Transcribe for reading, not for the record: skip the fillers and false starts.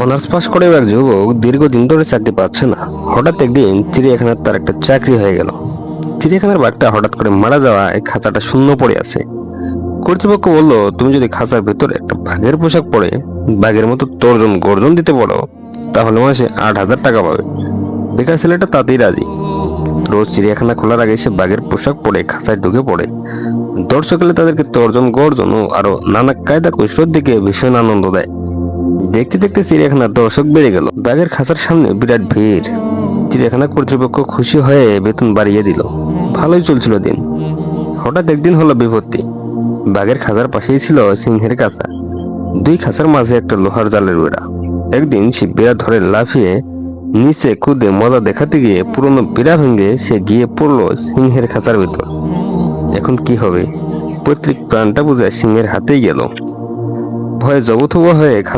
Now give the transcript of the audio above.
Honours pass করে এক যুবক দীর্ঘদিন ধরে চাকরি পাচ্ছে না। হঠাৎ একদিন চিড়িয়াখানার তার একটা চাকরি হয়ে গেল। চিড়িয়াখানার বাঘটা হঠাৎ করে মারা যাওয়ায় খাঁচাটা শূন্য পড়ে আছে। কর্তৃপক্ষ বলল, তুমি যদি খাঁচার ভেতর একটা বাঘের পোশাক পরে বাঘের মতো তর্জন গর্জন দিতে পারো, তাহলে মাসে 8,000 টাকা পাবে। বেকার ছেলেটা তাতেই রাজি। রোজ চিড়িয়াখানা খোলার আগে সে বাঘের পোশাক পরে খাঁচায় ঢুকে পড়ে। দর্শক এলে তাদেরকে তর্জন গর্জন ও আরো নানা কায়দা কৌশল দিকে ভীষণ আনন্দ দেয়। দেখতে দেখতে চিড়িয়াখানার দর্শক বেড়ে গেল। বাঘের খাঁচার সামনে বিরাট ভিড়। চিড়িয়াখানা কর্তৃপক্ষ খুশি হয়ে বেতন বাড়িয়ে দিল। ভালোই চলছিল দিন। হঠাৎ একদিন হলো বিপত্তি। বাঘের খাঁচার পাশেই ছিল সিংহের খাঁচা। দুই খাঁচার মাঝে একটা লোহার জালের বেড়া। একদিন সে বেড়া ধরে লাফিয়ে নিচে কুদে মজা দেখাতে গিয়ে পুরনো বেড়া ভেঙে সে গিয়ে পড়লো সিংহের খাঁচার ভেতর। এখন কি হবে? পৈতৃক প্রাণটা বুঝে সিংহের হাতেই গেল। ভয়ে জবথবহ হয়ে